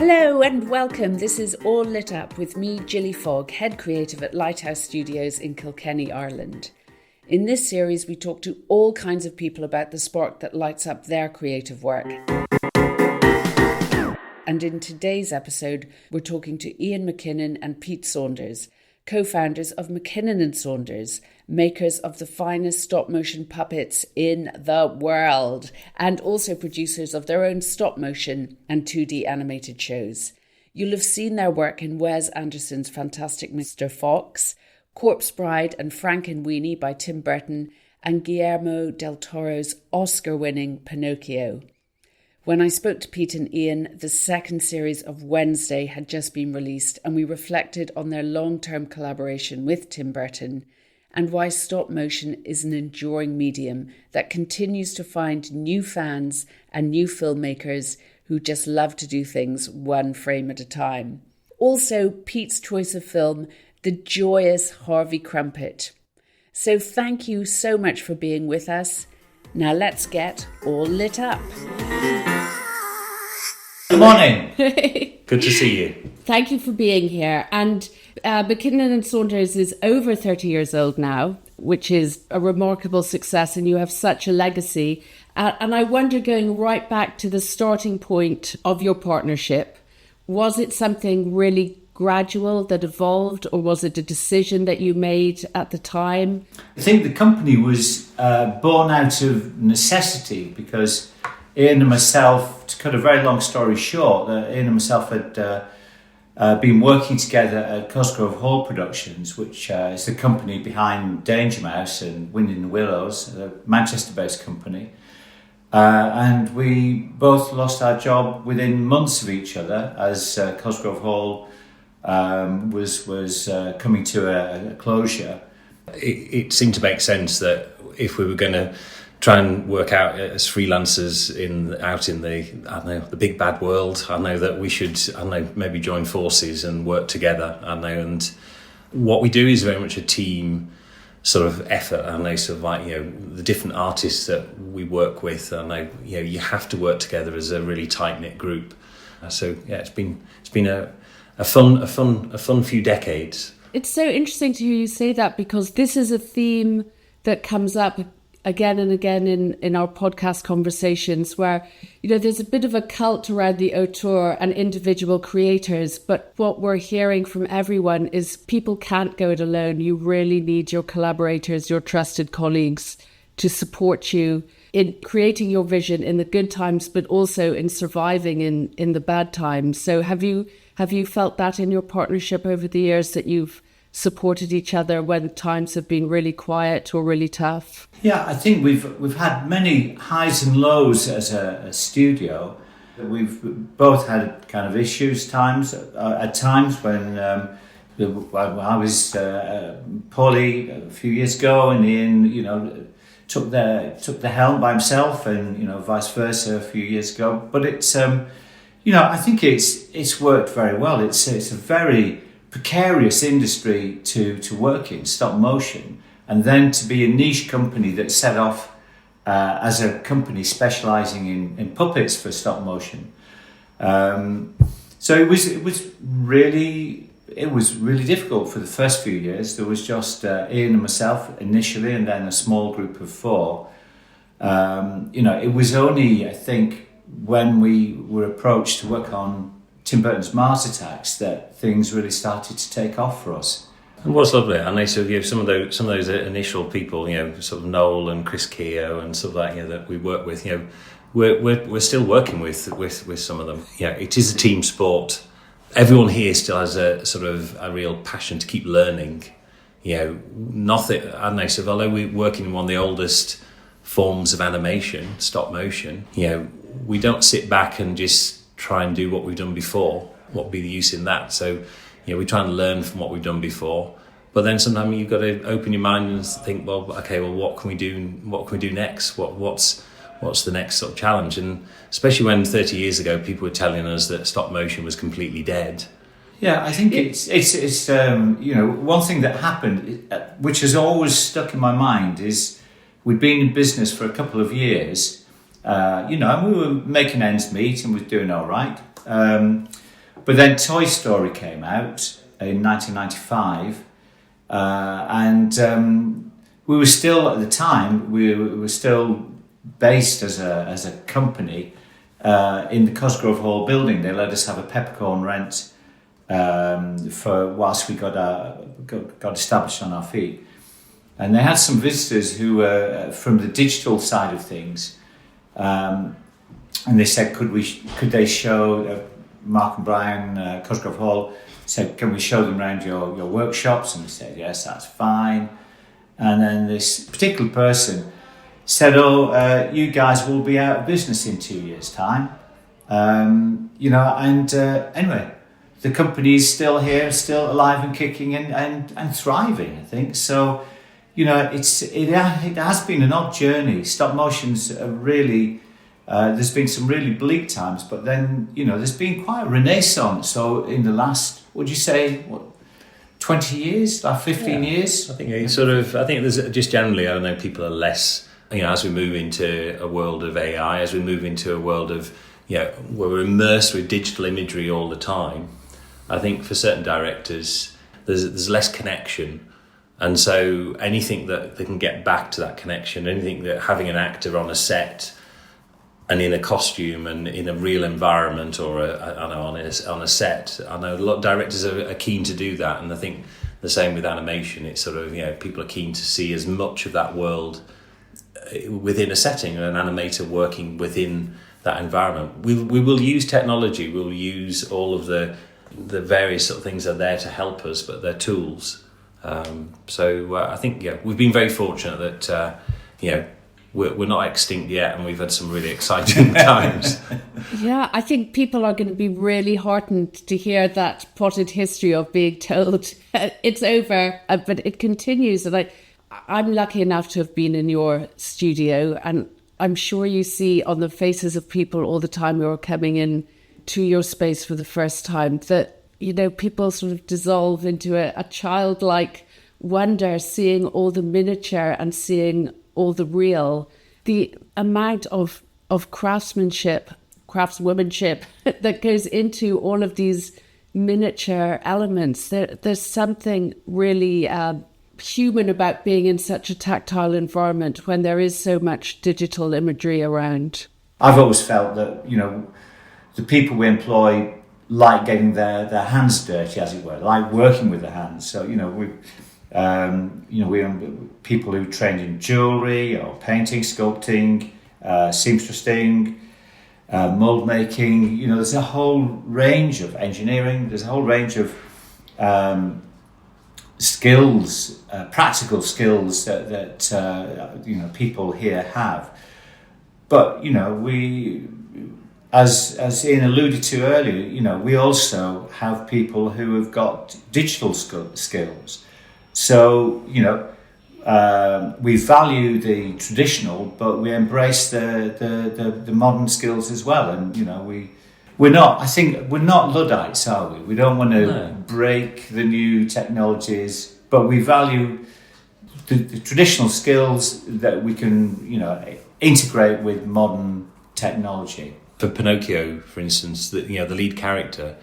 Hello and welcome. This is All Lit Up with me, Gilly Fogg, head creative at Lighthouse Studios in Kilkenny, Ireland. In this series, we talk to all kinds of people about the spark that lights up their creative work. And in today's episode, we're talking to Ian MacKinnon and Pete Saunders, co-founders of MacKinnon and Saunders, makers of the finest stop-motion puppets in the world, and also producers of their own stop-motion and 2D animated shows. You'll have seen their work in Wes Anderson's fantastic Mr. Fox, Corpse Bride and Frankenweenie by Tim Burton, and Guillermo del Toro's Oscar-winning Pinocchio. When I spoke to Pete and Ian, the second series of Wednesday had just been released, and we reflected on their long-term collaboration with Tim Burton and why stop motion is an enduring medium that continues to find new fans and new filmmakers who just love to do things one frame at a time. Also, Pete's choice of film, the joyous Harvey Krumpet. So thank you so much for being with us. Now let's get all lit up. Good morning. Good to see you. Thank you for being here. And MacKinnon and Saunders is over 30 years old now, which is a remarkable success, and you have such a legacy. And I wonder, going right back to the starting point of your partnership, was it something really gradual that evolved, or was it a decision that you made at the time? I think the company was born out of necessity, because Ian and myself, to cut a very long story short, Ian and myself had been working together at Cosgrove Hall Productions, which is the company behind Danger Mouse and Wind in the Willows, a Manchester-based company. And we both lost our job within months of each other as Cosgrove Hall was coming to a closure. It seemed to make sense that if we were going to try and work out as freelancers out in the big bad world, I know that we should maybe join forces and work together. And what we do is very much a team sort of effort. Sort of like, the different artists that we work with, you have to work together as a really tight knit group. So yeah, it's been a fun few decades. It's so interesting to hear you say that, because this is a theme that comes up again and again in our podcast conversations, where, there's a bit of a cult around the auteur and individual creators, but what we're hearing from everyone is people can't go it alone. You really need your collaborators, your trusted colleagues to support you in creating your vision in the good times, but also in surviving in the bad times. So have you felt that in your partnership over the years, that you've supported each other when times have been really quiet or really tough? Yeah, I think we've had many highs and lows as a studio. We've both had kind of issues at times when I was poorly a few years ago, and Ian, took the helm by himself, and vice versa a few years ago. But it's I think it's worked very well. It's a very precarious industry to work in, stop motion, and then to be a niche company that set off as a company specialising in puppets for stop motion. So it was really difficult for the first few years. There was just Ian and myself initially, and then a small group of four. It was only, I think, when we were approached to work on Tim Burton's Mars Attacks that things really started to take off for us. And what's lovely, and some of those initial people, sort of Noel and Chris Keogh and sort of that we work with, we're still working with some of them. It is a team sport. Everyone here still has a sort of a real passion to keep learning. Nothing. Although we're working in one of the oldest forms of animation, stop motion, we don't sit back and just try and do what we've done before. What would be the use in that? So, we try and learn from what we've done before. But then sometimes you've got to open your mind and think, what can we do? What can we do next? What's the next sort of challenge? And especially when 30 years ago people were telling us that stop motion was completely dead. Yeah, I think it's one thing that happened, which has always stuck in my mind, is we'd been in business for a couple of years, and we were making ends meet and we were doing all right. But then Toy Story came out in 1995, and we were still, at the time, we were still based as a company in the Cosgrove Hall building. They let us have a peppercorn rent for whilst we got established on our feet. And they had some visitors who were from the digital side of things, and they said, could they show Mark and Brian, Cosgrove Hall said, can we show them around your workshops? And we said, yes, that's fine. And then this particular person said, you guys will be out of business in 2 years' time. Anyway, the company is still here, still alive and kicking and thriving, I think. So, it has been an odd journey. Stop motion's really, there's been some really bleak times, but then, there's been quite a renaissance. So in the last, would you say, 20 years, like 15 years? I think I think there's just generally, I don't know, people are less, as we move into a world of AI, as we move into a world of, where we're immersed with digital imagery all the time, I think for certain directors, there's less connection. And so anything that they can get back to that connection, anything that having an actor on a set and in a costume and in a real environment or on a set, I know a lot of directors are keen to do that. And I think the same with animation. It's sort of, people are keen to see as much of that world within a setting, and an animator working within that environment. We will use technology, we'll use all of the various sort of things that are there to help us, but they're tools. So I think, we've been very fortunate that, we're not extinct yet, and we've had some really exciting times. Yeah, I think people are going to be really heartened to hear that potted history of being told it's over, but it continues. And I'm lucky enough to have been in your studio, and I'm sure you see on the faces of people all the time who are coming in to your space for the first time that, people sort of dissolve into a childlike wonder, seeing all the miniature and seeing all the real. The amount of craftsmanship, craftswomanship that goes into all of these miniature elements. There's something really human about being in such a tactile environment when there is so much digital imagery around. I've always felt that, the people we employ like getting their hands dirty, as it were, like working with their hands. So, we people who trained in jewellery or painting, sculpting, seamstressing, mould making. There's a whole range of engineering. There's a whole range of skills, practical skills that people here have. But we, as Ian alluded to earlier, we also have people who have got digital skills. So, we value the traditional, but we embrace the modern skills as well. And, we're not Luddites, are we? We don't want to break the new technologies, but we value the traditional skills that we can, integrate with modern technology. For Pinocchio, for instance, the lead character,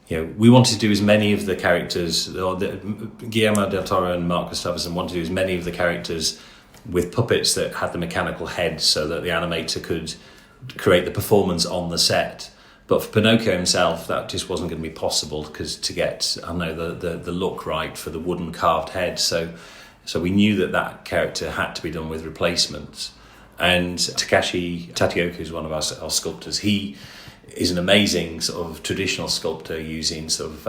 we wanted to do as many of the characters, Guillermo del Toro and Mark Gustafsson wanted to do as many of the characters with puppets that had the mechanical head so that the animator could create the performance on the set. But for Pinocchio himself, that just wasn't going to be possible because to get, the look right for the wooden carved head. So we knew that character had to be done with replacements. And Takashi Tatioka, who's one of our sculptors, he is an amazing sort of traditional sculptor using sort of,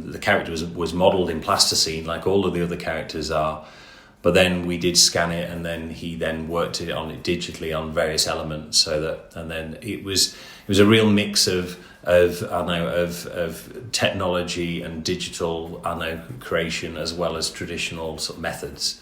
the character was modelled in plasticine like all of the other characters are. But then we did scan it, and then he worked on it digitally on various elements, and then it was a real mix of technology and digital creation as well as traditional sort of methods.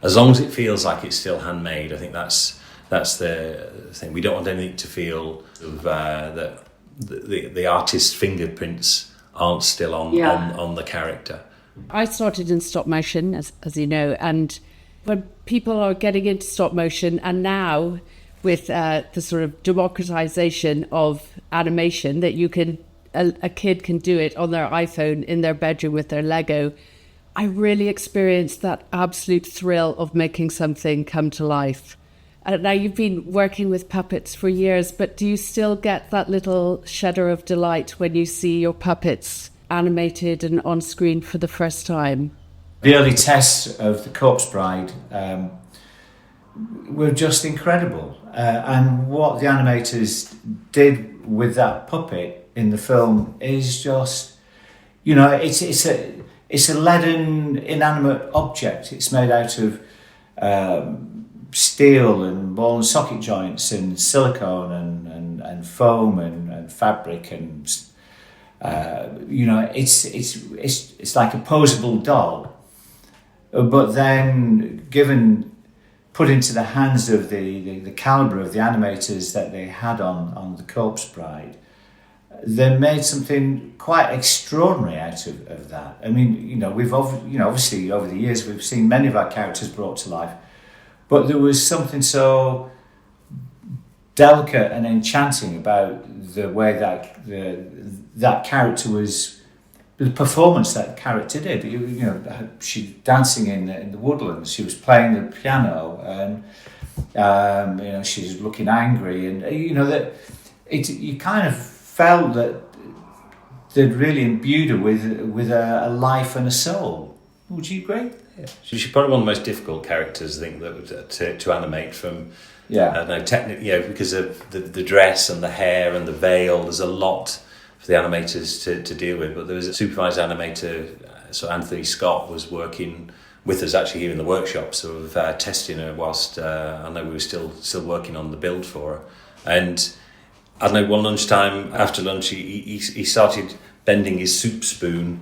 As long as it feels like it's still handmade, I think that's the thing. We don't want anything to feel that the artist's fingerprints aren't still on the character. I started in stop motion, as you know, and when people are getting into stop motion, and now with the sort of democratization of animation, that you can a kid can do it on their iPhone in their bedroom with their Lego, I really experienced that absolute thrill of making something come to life. Now, you've been working with puppets for years, but do you still get that little shudder of delight when you see your puppets animated and on screen for the first time? The early tests of The Corpse Bride were just incredible. And what the animators did with that puppet in the film is just, it's a leaden, inanimate object. It's made out of steel and ball and socket joints and silicone and foam and fabric and it's like a posable doll. But then put into the hands of the calibre of the animators that they had on The Corpse Bride, they made something quite extraordinary out of that. I mean, we've obviously over the years we've seen many of our characters brought to life, but there was something so delicate and enchanting about the way that character was, the performance that character did. She dancing in the woodlands. She was playing the piano, and she was looking angry, and that you kind of felt that they'd really imbued her with a life and a soul. Would you agree? Yeah. She's probably one of the most difficult characters, I think, that to animate from. Yeah. Because of the dress and the hair and the veil. There's a lot for the animators to deal with. But there was a supervised animator, so Anthony Scott, was working with us actually here in the workshop, sort of testing her whilst I know we were still working on the build for her. And I don't know, one lunchtime after lunch, he started bending his soup spoon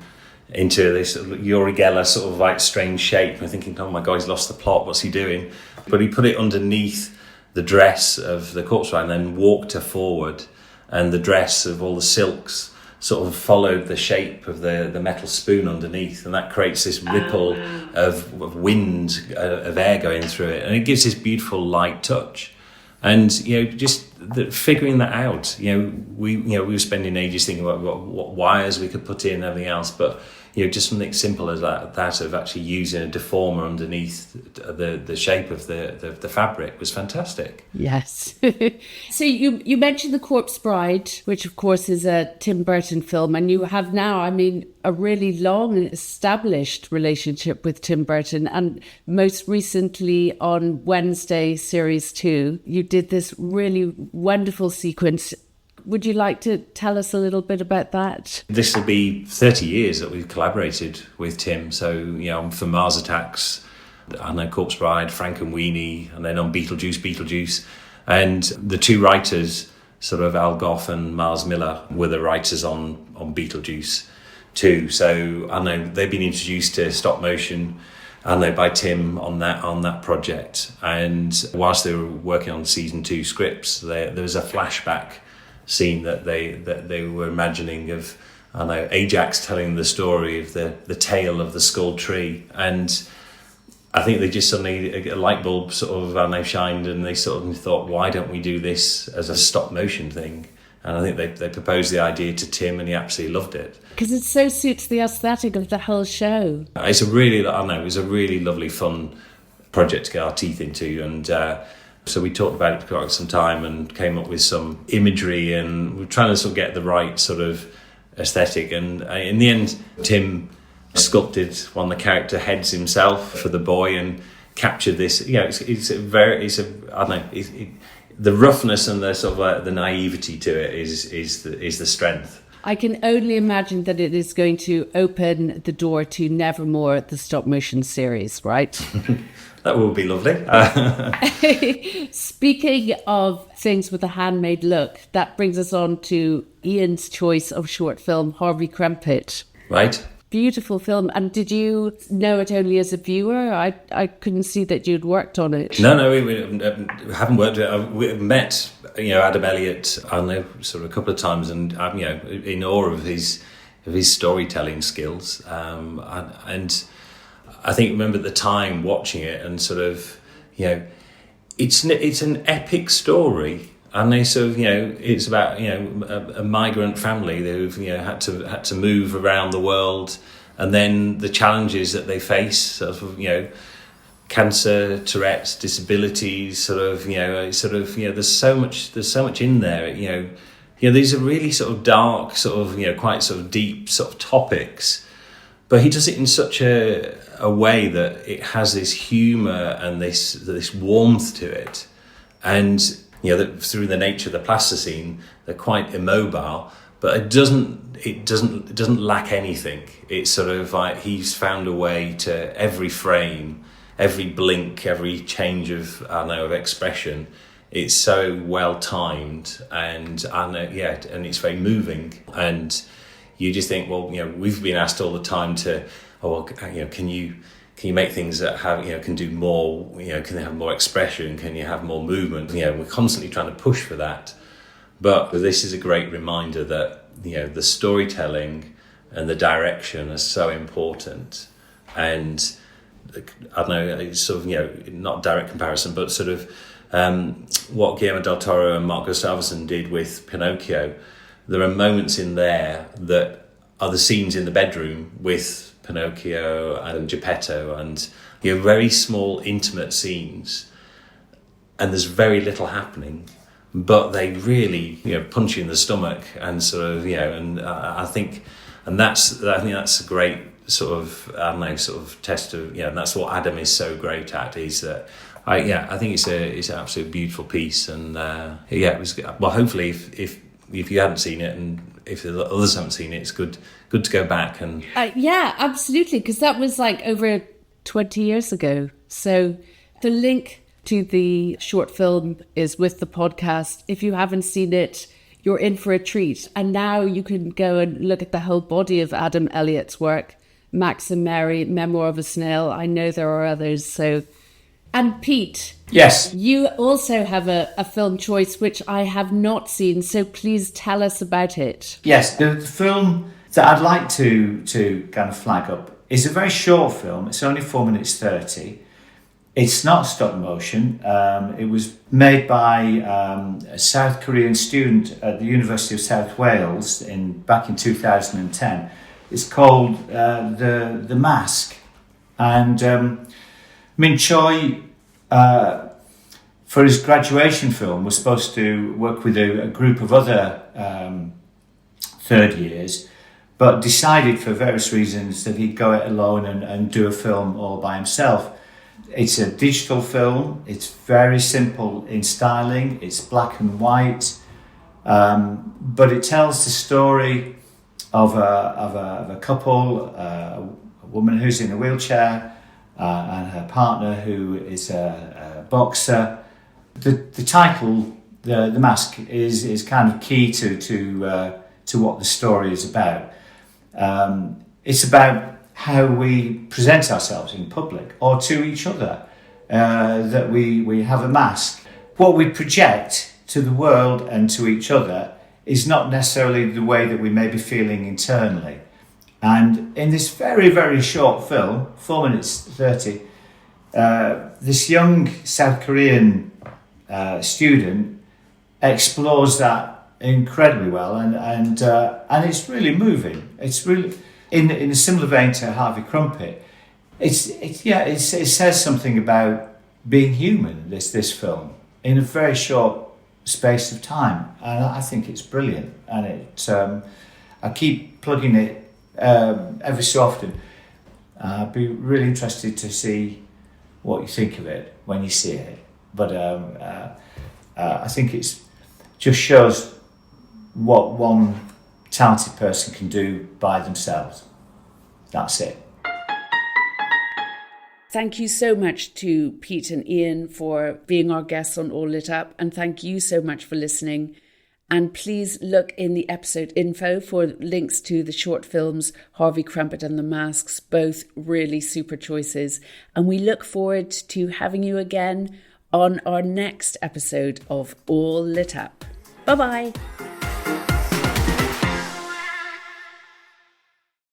into this Uri Geller sort of like strange shape. And I'm thinking, oh my God, he's lost the plot. What's he doing? But he put it underneath the dress of the corpse bride and then walked her forward, and the dress of all the silks sort of followed the shape of the metal spoon underneath, and that creates this ripple of wind, of air going through it, and it gives this beautiful light touch. And just figuring that out, we were spending ages thinking about what wires we could put in and everything else, but just something simple as that of actually using a deformer underneath the shape of the fabric was fantastic. Yes. So you mentioned The Corpse Bride, which of course is a Tim Burton film, and you have now, a really long established relationship with Tim Burton, and most recently on Wednesday Series 2, you did this really wonderful sequence. Would you like to tell us a little bit about that? This will be 30 years that we've collaborated with Tim. So, for Mars Attacks, I know Corpse Bride, Frank and Weenie, and then on Beetlejuice. And the two writers, sort of Al Gough and Miles Miller, were the writers on Beetlejuice too. So I know they've been introduced to stop motion, I know, by Tim on that project. And whilst they were working on season 2 scripts, there was a flashback scene that they were imagining of, I know, Ajax telling the story of the tale of the skull tree, and I think they just suddenly, a light bulb sort of shined, and they sort of thought, why don't we do this as a stop motion thing? And I think they proposed the idea to Tim, and he absolutely loved it. Because it so suits the aesthetic of the whole show. It was a really lovely, fun project to get our teeth into, and so we talked about it for quite some time and came up with some imagery, and we're trying to sort of get the right sort of aesthetic. And in the end, Tim sculpted one of the character heads himself for the boy and captured this. The roughness and the sort of the naivety to it is the strength. I can only imagine that it is going to open the door to Nevermore, the stop motion series, right? That would be lovely. Speaking of things with a handmade look, that brings us on to Ian's choice of short film, Harvey Krumpet. Right. Beautiful film. And did you know it only as a viewer? I couldn't see that you'd worked on it. No, we haven't worked on it. We've met, Adam Elliott, I know, sort of a couple of times, and I'm, in awe of his storytelling skills. And I think, remember at the time watching it and sort of, it's an epic story. And they sort of, it's about, a migrant family who've, had to move around the world, and then the challenges that they face, sort of, cancer, Tourette's, disabilities, there's so much in there, these are really sort of dark, sort of, quite sort of deep sort of topics, but he does it in such a way that it has this humour and this warmth to it, and that through the nature of the plasticine, they're quite immobile, but it doesn't lack anything. It's sort of like he's found a way to every frame, every blink, every change of expression. It's so well timed, and it's very moving. And you just think, well, we've been asked all the time to, can you make things that have, can do more, can they have more expression, can you have more movement? We're constantly trying to push for that. But this is a great reminder that, the storytelling and the direction are so important. And I don't know, it's sort of, not direct comparison, but sort of what Guillermo del Toro and Mark Gustafsson did with Pinocchio. There are moments in there that are the scenes in the bedroom with Pinocchio and Geppetto, and very small, intimate scenes, and there's very little happening, but they really punch you in the stomach, and sort of and I think that's a great sort of test of and that's what Adam is so great at, is that I think it's an absolute beautiful piece, and it was, well, hopefully if you hadn't seen it, and if the others haven't seen it, it's good to go back and yeah, absolutely, because that was like over 20 years ago. So the link to the short film is with the podcast. If you haven't seen it, you're in for a treat. And now you can go and look at the whole body of Adam Elliott's work. Max and Mary, Memoir of a Snail. I know there are others. So, and Pete. Yes. You also have a film choice, which I have not seen. So please tell us about it. Yes, the film that I'd like to kind of flag up is a very short film. It's only 4 minutes 30. It's not stop motion. It was made by a South Korean student at the University of South Wales back in 2010. It's called The Mask. And Min Choi, for his graduation film, was supposed to work with a group of other third years, but decided for various reasons that he'd go it alone and do a film all by himself. It's a digital film. It's very simple in styling. It's black and white, but it tells the story of a couple, a woman who's in a wheelchair and her partner who is a boxer. The title, the Mask, is kind of key to what the story is about. It's about how we present ourselves in public or to each other, that we have a mask. What we project to the world and to each other is not necessarily the way that we may be feeling internally. And in this very, very short film, 4 minutes 30, this young South Korean student explores that incredibly well, and it's really moving. It's really in a similar vein to Harvey Krumpet. It says something about being human. This film in a very short space of time, and I think it's brilliant. And I keep plugging it every so often. I'd be really interested to see what you think of it when you see it. But I think it's just shows what one talented person can do by themselves. That's it. Thank you so much to Pete and Ian for being our guests on All Lit Up, and thank you so much for listening. And please look in the episode info for links to the short films Harvey Krumpet and The Masks, both really super choices. And we look forward to having you again on our next episode of All Lit Up. Bye-bye.